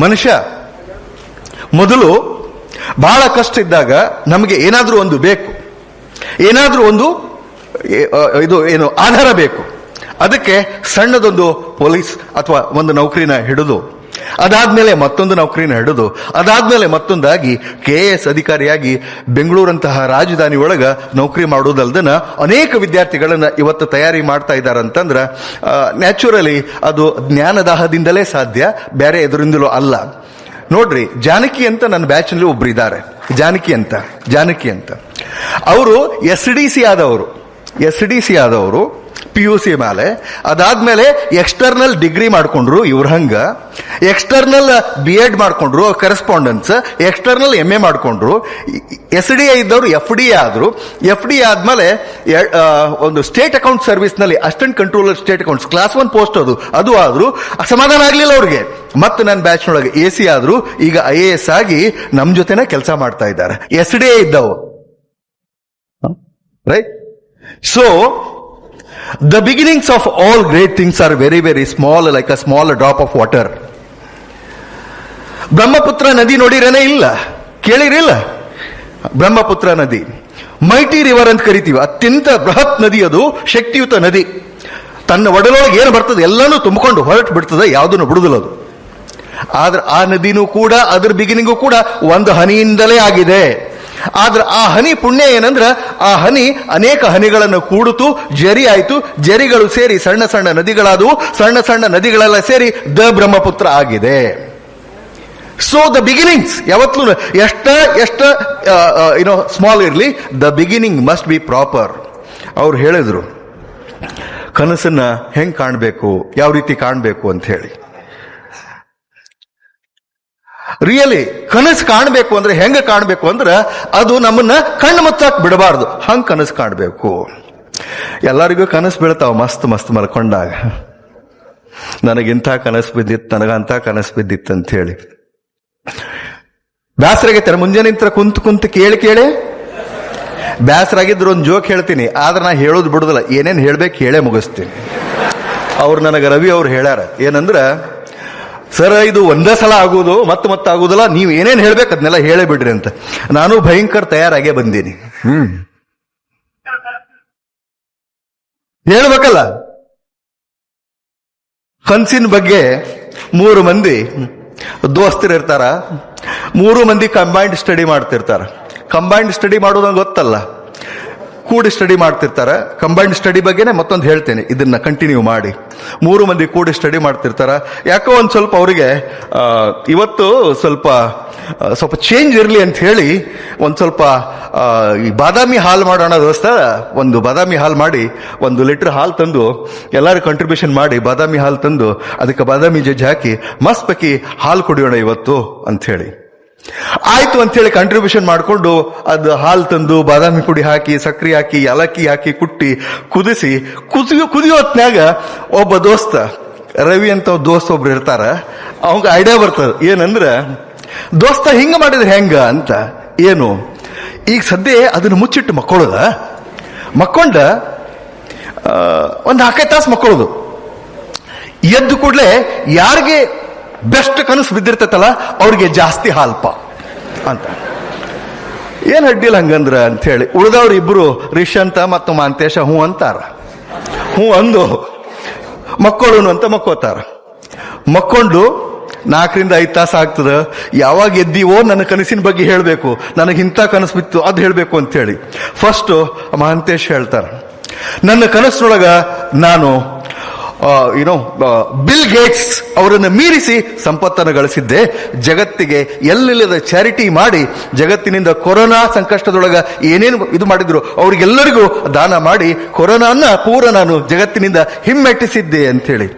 ಮನುಷ್ಯ ಮೊದಲು ಬಹಳ ಕಷ್ಟ ಇದ್ದಾಗ ನಮಗೆ ಏನಾದ್ರೂ ಒಂದು ಬೇಕು, ಏನಾದ್ರೂ ಒಂದು ಆಧಾರ ಬೇಕು. ಅದಕ್ಕೆ ಸಣ್ಣದೊಂದು ಪೊಲೀಸ್ ಅಥವಾ ಒಂದು ನೌಕರಿನ ಹಿಡಿದು, ಅದಾದ್ಮೇಲೆ ಮತ್ತೊಂದು ನೌಕರಿನ ಹಿಡಿದು, ಅದಾದ್ಮೇಲೆ ಮತ್ತೊಂದಾಗಿ KAS ಅಧಿಕಾರಿಯಾಗಿ ಬೆಂಗಳೂರಂತಹ ರಾಜಧಾನಿ ಒಳಗ ನೌಕರಿ ಮಾಡೋದಲ್ದನ ಅನೇಕ ವಿದ್ಯಾರ್ಥಿಗಳನ್ನ ಇವತ್ತು ತಯಾರಿ ಮಾಡ್ತಾ ಇದ್ದಾರೆ ಅಂತಂದ್ರ ನ್ಯಾಚುರಲಿ ಅದು ಜ್ಞಾನದಾಹದಿಂದಲೇ ಸಾಧ್ಯ, ಬೇರೆ ಎದುರಿಂದಲೂ ಅಲ್ಲ. ನೋಡ್ರಿ, ಜಾನಕಿ ಅಂತ ನನ್ನ ಬ್ಯಾಚ್ನಲ್ಲಿ ಒಬ್ರು ಇದ್ದಾರೆ, ಜಾನಕಿ ಅಂತ. ಅವರು SDC ಆದವರು PUC ಮೇಲೆ. ಅದಾದ್ಮೇಲೆ ಎಕ್ಸ್ಟರ್ನಲ್ ಡಿಗ್ರಿ ಮಾಡ್ಕೊಂಡ್ರು, ಇವ್ರ ಹಂಗ ಎಕ್ಸ್ಟರ್ನಲ್ BEd ಮಾಡ್ಕೊಂಡ್ರು, ಕರೆಸ್ಪಾಂಡೆನ್ಸ್, ಎಕ್ಸ್ಟರ್ನಲ್ MA ಮಾಡ್ಕೊಂಡ್ರು. SDA ಇದ್ದವರು FDA ಆದ್ರು. FDA ಆದ್ಮೇಲೆ ಒಂದು ಸ್ಟೇಟ್ ಅಕೌಂಟ್ ಸರ್ವಿಸ್ ನಲ್ಲಿ assistant controller state accounts class 1 post ಅದು ಆದ್ರು. ಸಮಾಧಾನ ಆಗ್ಲಿಲ್ಲ ಅವ್ರಿಗೆ. ಮತ್ತೆ ನನ್ನ ಬ್ಯಾಚ್ ನೊಳಗೆ AC ಆದ್ರು. ಈಗ IAS ಆಗಿ ನಮ್ ಜೊತೆನೆ ಕೆಲಸ ಮಾಡ್ತಾ ಇದ್ದಾರೆ. SDA ಇದ್ದವು, right? So the beginnings of all great things are very, very small, like a small drop of water. Brahmaputra ನದಿ ನೋಡಿರೇನೆ ಇಲ್ಲ, ಕೇಳಿರಿಲ್ಲ? ಬ್ರಹ್ಮಪುತ್ರ ನದಿ ಮೈಟಿ ರಿವರ್ ಅಂತ ಕರಿತೀವಿ. ಅತ್ಯಂತ ಬೃಹತ್ ನದಿ, ಅದು ಶಕ್ತಿಯುತ ನದಿ. ತನ್ನ ಒಡಲೊಳಗೆ ಏನು ಬರ್ತದೆ ಎಲ್ಲನೂ ತುಂಬಿಕೊಂಡು ಹೊರಟು ಬಿಡ್ತದೆ, ಯಾವುದನ್ನು ಬಿಡುದಿಲ್ಲ ಅದು. ಆದ್ರೆ ಆ ನದಿನೂ ಕೂಡ, ಅದ್ರ ಬಿಗಿನಿಂಗು ಕೂಡ ಒಂದು ಹನಿಯಿಂದಲೇ ಆಗಿದೆ. ಆದ್ರೆ ಆ ಹನಿ ಪುಣ್ಯ ಏನಂದ್ರ, ಆ ಹನಿ ಅನೇಕ ಹನಿಗಳನ್ನು ಕೂಡಿತು, ಜರಿ ಆಯ್ತು, ಜರಿಗಳು ಸೇರಿ ಸಣ್ಣ ಸಣ್ಣ ನದಿಗಳಾದವು, ಸಣ್ಣ ಸಣ್ಣ ನದಿಗಳೆಲ್ಲ ಸೇರಿ ದ ಬ್ರಹ್ಮಪುತ್ರ ಆಗಿದೆ. ಸೊ ದ ಬಿಗಿನಿಂಗ್ಸ್ ಯಾವತ್ತೂ ಎಷ್ಟ ಸ್ಮಾಲ್ ಇರ್ಲಿ, the beginning must be proper. ಅವ್ರು ಹೇಳಿದ್ರು ಕನಸನ್ನ ಹೆಂಗ್ ಕಾಣ್ಬೇಕು, ಯಾವ ರೀತಿ ಕಾಣ್ಬೇಕು ಅಂತ ಹೇಳಿ. ರಿಯಲಿ ಕನಸು ಕಾಣಬೇಕು ಅಂದ್ರೆ ಹೆಂಗ ಕಾಣಬೇಕು ಅಂದ್ರೆ, ಅದು ನಮ್ಮನ್ನ ಕಣ್ಣು ಮುಚ್ಚಾಕ್ ಬಿಡಬಾರ್ದು, ಹಂಗ್ ಕನಸು ಕಾಣಬೇಕು. ಎಲ್ಲರಿಗೂ ಕನಸು ಬೀಳ್ತಾವ ಮಸ್ತ್ ಮಸ್ತ್ ಮಲ್ಕೊಂಡಾಗ. ನನಗಿಂತ ಕನಸು ಬಿದ್ದಿತ್ತು, ನನಗಂತ ಕನಸು ಬಿದ್ದಿತ್ತು ಅಂತ ಹೇಳಿ ಬ್ಯಾಸರಾಗೈತೆ. ಮುಂಜಾನೆ ಕುಂತು ಕೇಳಿ ಬ್ಯಾಸರಾಗಿದ್ರು ಒಂದು ಜೋಕ್ ಹೇಳ್ತೀನಿ, ಆದ್ರೆ ನಾ ಹೇಳೋದು ಬಿಡುದಿಲ್ಲ, ಏನೇನು ಹೇಳ್ಬೇಕು ಹೇಳೇ ಮುಗಿಸ್ತೀನಿ. ಅವ್ರು ನನಗೆ ರವಿ ಅವ್ರು ಹೇಳ್ಯಾರ ಏನಂದ್ರ, ಸರ್ ಇದು ಒಂದೇ ಸಲ ಆಗೋದು, ಮತ್ತೆ ಆಗೋದಿಲ್ಲ, ನೀವು ಏನೇನು ಹೇಳ್ಬೇಕು ಅದನ್ನೆಲ್ಲ ಹೇಳೇ ಬಿಡ್ರಿ ಅಂತ. ನಾನು ಭಯಂಕರ ತಯಾರಾಗೇ ಬಂದೀನಿ. ಹೇಳ್ಬೇಕಲ್ಲ. ಕನಸಿನ ಬಗ್ಗೆ 3 ಮಂದಿ ದೋಸ್ತರು ಇರ್ತಾರ, 3 ಮಂದಿ ಕಂಬೈನ್ಡ್ ಸ್ಟಡಿ ಮಾಡ್ತಿರ್ತಾರ. ಕಂಬೈನ್ಡ್ ಸ್ಟಡಿ ಮಾಡೋದು ಗೊತ್ತಲ್ಲ, ಕೂಡಿ ಸ್ಟಡಿ ಮಾಡ್ತಿರ್ತಾರ. ಕಂಬೈನ್ಡ್ ಸ್ಟಡಿ ಬಗ್ಗೆನೆ ಮತ್ತೊಂದು ಹೇಳ್ತೇನೆ, ಇದನ್ನ ಕಂಟಿನ್ಯೂ ಮಾಡಿ. 3 ಮಂದಿ ಕೂಡಿ ಸ್ಟಡಿ ಮಾಡ್ತಿರ್ತಾರ. ಯಾಕೋ ಒಂದ್ ಸ್ವಲ್ಪ ಅವರಿಗೆ ಇವತ್ತು ಸ್ವಲ್ಪ ಚೇಂಜ್ ಇರ್ಲಿ ಅಂತ ಹೇಳಿ ಒಂದ್ ಸ್ವಲ್ಪ ಈ ಬಾದಾಮಿ ಹಾಲ್ ಮಾಡೋಣ ದೋಸ್ತ, ಒಂದು ಬಾದಾಮಿ ಹಾಲ್ ಮಾಡಿ 1 ಲೀಟರ್ ಹಾಲು ತಂದು ಎಲ್ಲರೂ ಕಂಟ್ರಿಬ್ಯೂಷನ್ ಮಾಡಿ ಬಾದಾಮಿ ಹಾಲು ತಂದು ಅದಕ್ಕೆ ಬಾದಾಮಿ ಜಜ್ಜಿ ಹಾಕಿ ಮಸ್ತ್ ಪೈಕಿ ಹಾಲು ಕುಡಿಯೋಣ ಇವತ್ತು ಅಂತ ಹೇಳಿ. ಆಯ್ತು ಅಂತೇಳಿ ಕಂಟ್ರಿಬ್ಯೂಷನ್ ಮಾಡ್ಕೊಂಡು ಅದು ಹಾಲು ತಂದು ಬಾದಾಮಿ ಪುಡಿ ಹಾಕಿ, ಸಕ್ರೆ ಹಾಕಿ, ಏಲಕ್ಕಿ ಹಾಕಿ, ಕುಟ್ಟಿ ಕುದಿಯೋ ಹೊತ್ನ್ಯಾಗ ಒಬ್ಬ ದೋಸ್ತ, ರವಿ ಅಂತ ದೋಸ್ತ ಒಬ್ರು ಇರ್ತಾರ, ಅವಂಗ ಐಡಿಯಾ ಬರ್ತದ. ಏನಂದ್ರ, ದೋಸ್ತ ಹಿಂಗ ಮಾಡಿದ್ರೆ ಹೆಂಗ ಅಂತ. ಏನು, ಈಗ ಸದ್ಯ ಅದನ್ನ ಮುಚ್ಚಿಟ್ಟು ಮಕ್ಕೊಂಡ ಒಂದು 4 ತಾಸು ಮಕ್ಕೊಳ್ಳೋದು. ಎದ್ದು ಕೂಡ್ಲೆ ಯಾರಿಗೆ ಬೆಸ್ಟ್ ಕನಸು ಬಿದ್ದಿರ್ತೈತಲ್ಲ ಅವ್ರಿಗೆ ಜಾಸ್ತಿ ಹಾಲ್ಪ ಅಂತ. ಏನ್ ಅಡ್ಡಿಲ್ಲ ಹಂಗಂದ್ರ ಅಂತ ಹೇಳಿ ಉಳಿದವ್ರು ಇಬ್ರು ರಿಷಂತ ಮತ್ತು ಮಾಂತೇಶ ಅಂತಾರ. ಅಂದು ಮಕ್ಕೊಳ್ಳೋನು ಅಂತ ಮಕ್ಕೋತಾರ. ಮಕ್ಕೊಂಡು 4 ರಿಂದ 5 ತಾಸು ಆಗ್ತದ. ಯಾವಾಗ ಎದ್ದೀವೋ ನನ್ನ ಕನಸಿನ ಬಗ್ಗೆ ಹೇಳ್ಬೇಕು, ನನಗಿಂತ ಕನಸು ಬಿತ್ತು ಅದು ಹೇಳ್ಬೇಕು ಅಂತ ಹೇಳಿ ಫಸ್ಟ್ ಮಹಾಂತೇಶ್ ಹೇಳ್ತಾರ, ನನ್ನ ಕನಸಿನೊಳಗ ನಾನು ಬಿಲ್ ಗೇಟ್ಸ್ ಅವರನ್ನು ಮೀರಿಸಿ ಸಂಪತ್ತನ್ನು ಗಳಿಸಿದ್ದೆ. ಜಗತ್ತಿಗೆ ಎಲ್ಲಿಲ್ಲದ ಚಾರಿಟಿ ಮಾಡಿ, ಜಗತ್ತಿನಿಂದ ಕೊರೋನಾ ಸಂಕಷ್ಟದೊಳಗ ಏನೇನು ಇದು ಮಾಡಿದ್ರು ಅವ್ರಿಗೆಲ್ಲರಿಗೂ ದಾನ ಮಾಡಿ ಕೊರೋನಾನ ಪೂರ ನಾನು ಜಗತ್ತಿನಿಂದ ಹಿಮ್ಮೆಟ್ಟಿಸಿದ್ದೆ ಅಂತೇಳಿ.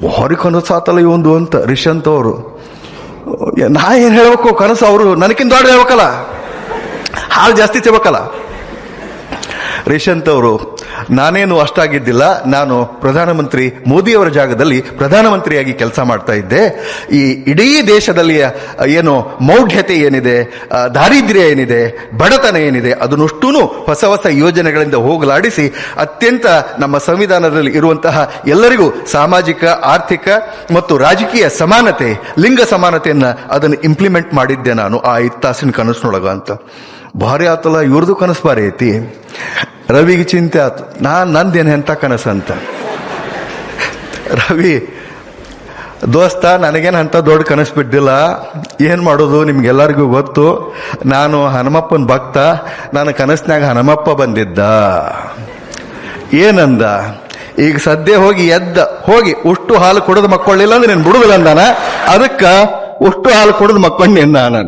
ಭಾರಿ ಕನಸು ಆತಲ್ಲ ಇವೊಂದು ಅಂತ ರಿಷಂತ್ ಅವರು. ನಾ ಏನ್ ಹೇಳ್ಬೇಕು, ಕನಸು ಅವರು ನನಗಿಂತ ದೊಡ್ಡ ಹೇಳ್ಬೇಕಲ್ಲ, ಹಾಲು ಜಾಸ್ತಿ ತಿಳ್ಬೇಕಲ್ಲ. ರಿಷಂತ್ ಅವರು ನಾನೇನು ಅಷ್ಟಾಗಿದ್ದಿಲ್ಲ, ನಾನು ಪ್ರಧಾನಮಂತ್ರಿ ಮೋದಿಯವರ ಜಾಗದಲ್ಲಿ ಪ್ರಧಾನಮಂತ್ರಿಯಾಗಿ ಕೆಲಸ ಮಾಡ್ತಾ ಇದ್ದೆ. ಈ ಇಡೀ ದೇಶದಲ್ಲಿ ಏನು ಮೌಢ್ಯತೆ ಏನಿದೆ, ದಾರಿದ್ರ್ಯ ಏನಿದೆ, ಬಡತನ ಏನಿದೆ, ಅದನ್ನಷ್ಟೂ ಹೊಸ ಹೊಸ ಯೋಜನೆಗಳಿಂದ ಹೋಗಲಾಡಿಸಿ ಅತ್ಯಂತ ನಮ್ಮ ಸಂವಿಧಾನದಲ್ಲಿ ಇರುವಂತಹ ಎಲ್ಲರಿಗೂ ಸಾಮಾಜಿಕ, ಆರ್ಥಿಕ ಮತ್ತು ರಾಜಕೀಯ ಸಮಾನತೆ, ಲಿಂಗ ಸಮಾನತೆಯನ್ನ ಅದನ್ನು ಇಂಪ್ಲಿಮೆಂಟ್ ಮಾಡಿದ್ದೆ ನಾನು ಆ 5 ತಾಸಿನ ಕನಸಿನೊಳಗ ಅಂತ. ಭಾರಿ ಆತಲ್ಲ, ಇವ್ರದ್ದು ಕನಸು ಭಾರಿ ಐತಿ. ರವಿಗೆ ಚಿಂತೆ ಆತು, ನಂದೇನು ಎಂಥ ಕನಸಂತ. ರವಿ, ದೋಸ್ತ, ನನಗೇನು ಅಂತ ದೊಡ್ಡ ಕನಸು ಬಿದ್ದಿಲ್ಲ, ಏನು ಮಾಡೋದು ನಿಮ್ಗೆಲ್ಲರಿಗೂ ಗೊತ್ತು, ನಾನು ಹನುಮಪ್ಪನ ಭಕ್ತ, ನನ್ನ ಕನಸಿನಾಗ ಹನುಮಪ್ಪ ಬಂದಿದ್ದ. ಏನಂದ, ಈಗ ಸದ್ಯ ಹೋಗಿ ಉಷ್ಟು ಹಾಲು ಕುಡಿದು ಮಕ್ಕೊಳ್ಳಿಲ್ಲ ಅಂದ್ರೆ ನೀನು ಬಿಡುದಿಲ್ಲ ಅಂದಾನ, ಅದಕ್ಕ ಉಷ್ಟು ಹಾಲು ಕುಡಿದು ಮಕ್ಕೊಂಡಿ ನಾನು.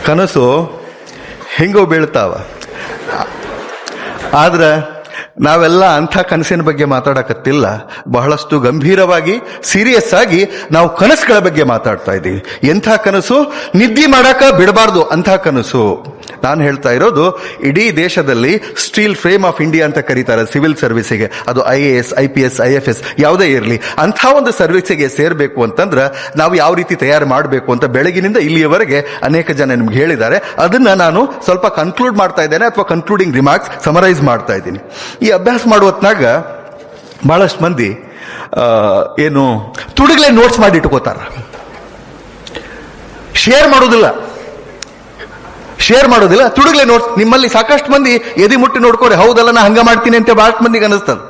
ಕನಸು ಹೆಂಗೋ ಬೀಳ್ತಾವ. ಆದ್ರೆ ನಾವೆಲ್ಲ ಅಂಥ ಕನಸಿನ ಬಗ್ಗೆ ಮಾತಾಡಕತ್ತಿಲ್ಲ, ಬಹಳಷ್ಟು ಗಂಭೀರವಾಗಿ ಸೀರಿಯಸ್ ಆಗಿ ನಾವು ಕನಸುಗಳ ಬಗ್ಗೆ ಮಾತಾಡ್ತಾ ಇದ್ದೀವಿ. ಎಂಥ ಕನಸು? ನಿದ್ದೆ ಮಾಡಾಕ ಬಿಡಬಾರ್ದು ಅಂಥ ಕನಸು. ನಾನು ಹೇಳ್ತಾ ಇರೋದು, ಇಡೀ ದೇಶದಲ್ಲಿ ಸ್ಟೀಲ್ ಫ್ರೇಮ್ ಆಫ್ ಇಂಡಿಯಾ ಅಂತ ಕರೀತಾರೆ ಸಿವಿಲ್ ಸರ್ವಿಸಿಗೆ. ಅದು IAS, IPS, IFS ಯಾವುದೇ ಇರಲಿ, ಅಂಥ ಒಂದು ಸರ್ವಿಸಿಗೆ ಸೇರಬೇಕು ಅಂತಂದ್ರೆ ನಾವು ಯಾವ ರೀತಿ ತಯಾರು ಮಾಡಬೇಕು ಅಂತ ಬೆಳಗಿನಿಂದ ಇಲ್ಲಿಯವರೆಗೆ ಅನೇಕ ಜನ ನಿಮ್ಗೆ ಹೇಳಿದ್ದಾರೆ. ಅದನ್ನ ನಾನು ಸ್ವಲ್ಪ ಕನ್ಕ್ಲೂಡ್ ಮಾಡ್ತಾ ಇದ್ದೇನೆ, ಅಥವಾ ಕನ್ಕ್ಲೂಡಿಂಗ್ ರಿಮಾರ್ಕ್ಸ್ ಸಮರೈಸ್ ಮಾಡ್ತಾ ಇದ್ದೀನಿ. ಈ ಅಭ್ಯಾಸ ಮಾಡುವತ್ನಾಗ ಬಹಳಷ್ಟು ಮಂದಿ ಏನು ತುಡುಗಲೇ ನೋಟ್ಸ್ ಮಾಡಿ ಇಟ್ಕೋತಾರ, ಶೇರ್ ಮಾಡೋದಿಲ್ಲ, ತುಡುಗಲೇ ನೋಟ್ಸ್. ನಿಮ್ಮಲ್ಲಿ ಸಾಕಷ್ಟು ಮಂದಿ ಎದಿ ಮುಟ್ಟಿ ನೋಡ್ಕೋರಿ, ಹೌದಲ್ಲ ನಾ ಹಂಗ ಮಾಡ್ತೀನಿ ಅಂತ ಬಹಳಷ್ಟು ಮಂದಿಗೆ ಅನಿಸ್ತದ.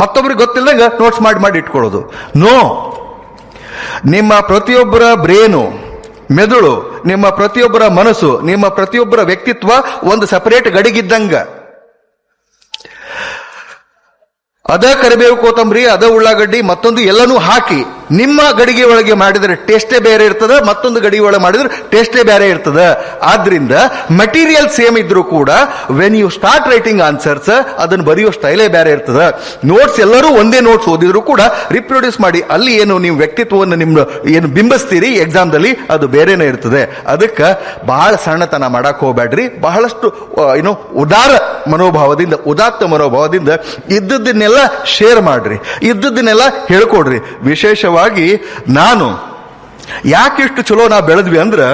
ಮತ್ತೊಬ್ರಿಗೆ ಗೊತ್ತಿಲ್ಲದಂಗ ನೋಟ್ಸ್ ಮಾಡಿ ಇಟ್ಕೊಳ್ಳೋದು. ನೋ, ನಿಮ್ಮ ಪ್ರತಿಯೊಬ್ಬರ ಬ್ರೇನು, ಮೆದುಳು, ನಿಮ್ಮ ಪ್ರತಿಯೊಬ್ಬರ ಮನಸ್ಸು, ನಿಮ್ಮ ಪ್ರತಿಯೊಬ್ಬರ ವ್ಯಕ್ತಿತ್ವ ಒಂದು ಸಪರೇಟ್ ಗಡಿಗಿದ್ದಂಗ. ಅದ ಕರಿಬೇವು, ಕೊತ್ತಂಬರಿ, ಅದ ಉಳ್ಳಾಗಡ್ಡಿ, ಮತ್ತೊಂದು ಎಲ್ಲನೂ ಹಾಕಿ ನಿಮ್ಮ ಗಡಿಗೆ ಒಳಗೆ ಮಾಡಿದರೆ ಟೇಸ್ಟೇ ಬೇರೆ ಇರ್ತದ, ಮತ್ತೊಂದು ಗಡಿಗೆ ಒಳಗೆ ಮಾಡಿದ್ರೆ ಟೇಸ್ಟೇ ಬೇರೆ ಇರ್ತದ. ಆದ್ರಿಂದ ಮಟೀರಿಯಲ್ ಸೇಮ್ ಇದ್ರೂ ಕೂಡ when you start writing answers, ಅದನ್ನು ಬರೆಯೋ ಸ್ಟೈಲೇ ಬೇರೆ ಇರ್ತದ. ನೋಟ್ಸ್ ಎಲ್ಲರೂ ಒಂದೇ ನೋಟ್ಸ್ ಓದಿದ್ರು ಕೂಡ ರಿಪ್ರೊಡ್ಯೂಸ್ ಮಾಡಿ ಅಲ್ಲಿ ಏನು ನೀವು ವ್ಯಕ್ತಿತ್ವವನ್ನು ನಿಮ್ಮ ಏನು ಬಿಂಬಿಸ್ತೀರಿ ಎಕ್ಸಾಮ್ದಲ್ಲಿ, ಅದು ಬೇರೆನೇ ಇರ್ತದೆ. ಅದಕ್ಕೆ ಬಹಳ ಸಣ್ಣತನ ಮಾಡಕ್ ಹೋಗ್ಬೇಡ್ರಿ. ಬಹಳಷ್ಟು ಏನು ಉದಾತ್ತ ಮನೋಭಾವದಿಂದ ಇದ್ದದ್ದನ್ನೆಲ್ಲ ಶೇರ್ ಮಾಡ್ರಿ, ಇದ್ದದ್ದನ್ನೆಲ್ಲ ಹೇಳ್ಕೊಡ್ರಿ. ವಿಶೇಷವಾಗಿ ನಾನು ಯಾಕೆ ಇಷ್ಟು ಚಲೋ ನಾ ಬೆಳೆದ್ವಿ ಅಂದ್ರೆ,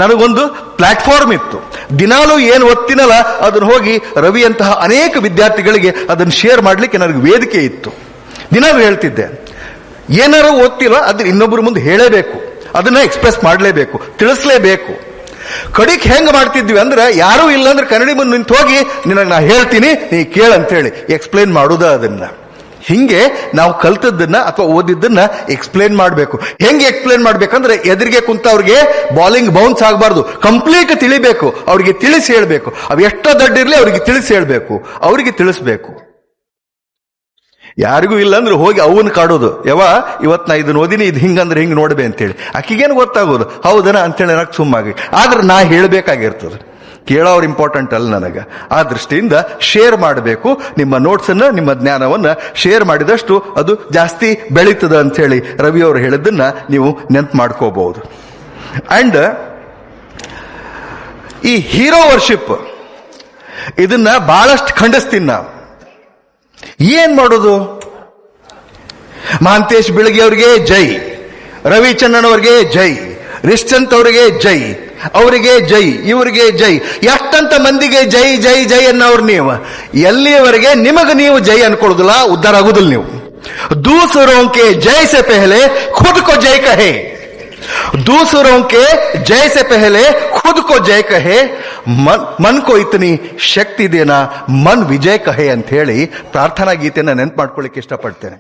ನನಗೊಂದು ಪ್ಲಾಟ್ಫಾರ್ಮ್ ಇತ್ತು. ದಿನಾಲೂ ಏನು ಓದ್ತೀನಲ್ಲ ಅದನ್ನು ಹೋಗಿ ರವಿಯಂತಹ ಅನೇಕ ವಿದ್ಯಾರ್ಥಿಗಳಿಗೆ ಅದನ್ನು ಶೇರ್ ಮಾಡ್ಲಿಕ್ಕೆ ನನಗೆ ವೇದಿಕೆ ಇತ್ತು. ದಿನಾಲೂ ಹೇಳ್ತಿದ್ದೆ, ಏನಾರು ಓದ್ತಿಲ್ಲ ಅದನ್ನ ಇನ್ನೊಬ್ಬರ ಮುಂದೆ ಹೇಳಲೇಬೇಕು, ಅದನ್ನ ಎಕ್ಸ್ಪ್ರೆಸ್ ಮಾಡಲೇಬೇಕು, ತಿಳಿಸ್ಲೇಬೇಕು. ಕಡಿಕ್ ಹೆಂಗ್ ಮಾಡ್ತಿದ್ವಿ ಅಂದ್ರೆ, ಯಾರೂ ಇಲ್ಲ ಅಂದ್ರೆ ಕನ್ನಡಿ ಮುಂದೆ ನಿಂತು ಹೋಗಿ ನಿನಗೆ ನಾ ಹೇಳ್ತೀನಿ, ನೀ ಕೇಳಂತೇಳಿ ಎಕ್ಸ್ಪ್ಲೇನ್ ಮಾಡುದ. ಅದನ್ನ ಹಿಂಗೆ ನಾವು ಕಲ್ತದ್ದನ್ನ ಅಥವಾ ಓದಿದ್ದನ್ನ ಎಕ್ಸ್ಪ್ಲೇನ್ ಮಾಡಬೇಕು. ಹೆಂಗೆ ಎಕ್ಸ್ಪ್ಲೇನ್ ಮಾಡ್ಬೇಕಂದ್ರೆ, ಎದುರಿಗೆ ಕುಂತವ್ರಿಗೆ ಬಾಲಿಂಗ್ ಬೌನ್ಸ್ ಆಗಬಾರ್ದು, ಕಂಪ್ಲೀಟ್ ತಿಳಿಬೇಕು, ಅವ್ರಿಗೆ ತಿಳಿಸಿ ಹೇಳ್ಬೇಕು. ಅವು ಎಷ್ಟೋ ದಡ್ಡಿರ್ಲಿ ಅವ್ರಿಗೆ ತಿಳಿಸಿ ಹೇಳ್ಬೇಕು, ಅವ್ರಿಗೆ ತಿಳಿಸ್ಬೇಕು. ಯಾರಿಗೂ ಇಲ್ಲ ಅಂದ್ರೆ ಹೋಗಿ ಅವನ್ನ ಕಾಡೋದು, ಇವತ್ತು ನಾ ಇದನ್ನ ಓದಿನಿ, ಇದು ಹಿಂಗಂದ್ರೆ ಹಿಂಗ್ ನೋಡ್ಬೆ ಅಂತೇಳಿ. ಆಕಿಗೇನು ಗೊತ್ತಾಗೋದು, ಹೌದನ ಅಂತೇಳಿ ನನಗೆ ಸುಮ್ಮಾಗಿ. ಆದ್ರೆ ನಾ ಹೇಳಬೇಕಾಗಿರ್ತದೆ, ಕೇಳೋರು ಇಂಪಾರ್ಟೆಂಟ್ ಅಲ್ಲ ನನಗೆ. ಆ ದೃಷ್ಟಿಯಿಂದ ಶೇರ್ ಮಾಡಬೇಕು. ನಿಮ್ಮ ನೋಟ್ಸನ್ನ, ನಿಮ್ಮ ಜ್ಞಾನವನ್ನ ಶೇರ್ ಮಾಡಿದಷ್ಟು ಅದು ಜಾಸ್ತಿ ಬೆಳೀತದ ಅಂತ ಹೇಳಿ ರವಿಯವರು ಹೇಳಿದ್ದನ್ನ ನೀವು ನೆನ್ಪು ಮಾಡ್ಕೋಬಹುದು. ಅಂಡ್ ಈ ಹೀರೋ ವರ್ಷಿಪ್ ಇದನ್ನ ಬಹಳಷ್ಟು ಖಂಡಿಸ್ತೀನಿ ನಾವು. ಏನ್ ಮಾಡೋದು? ಮಹಾಂತೇಶ್ ಬಿಳಗಿ ಅವರಿಗೆ ಜೈ, ರವಿಚಂದ್ರನ್ ಅವರಿಗೆ ಜೈ, ರಿಶ್ಚಂತ್ ಅವರಿಗೆ ಜೈ, ಅವರಿಗೆ ಜೈ, ಇವರಿಗೆ ಜೈ, ಎಷ್ಟಂತ ಮಂದಿಗೆ ಜೈ ಜೈ ಜೈ ಅನ್ನೋರು ನೀವು. ಎಲ್ಲಿಯವರೆಗೆ ನಿಮಗೆ ನೀವು ಜೈ ಅನ್ಕೊಳ್ಳೋದಿಲ್ಲ, ಉದ್ಧಾರ ಆಗುದಿಲ್ಲ ನೀವು. दूसरों के जय से पहले खुद को जय कहे, दूसरों के जय से पहले खुद को जय कहे, मन को इतनी शक्ति देना मन विजय कहे ಅಂತ ಹೇಳಿ ಪ್ರಾರ್ಥನಾ ಗೀತೆಯನ್ನು ನೆನಪು ಮಾಡ್ಕೊಳ್ಳಿಕ್ಕೆ ಇಷ್ಟಪಡ್ತೇನೆ.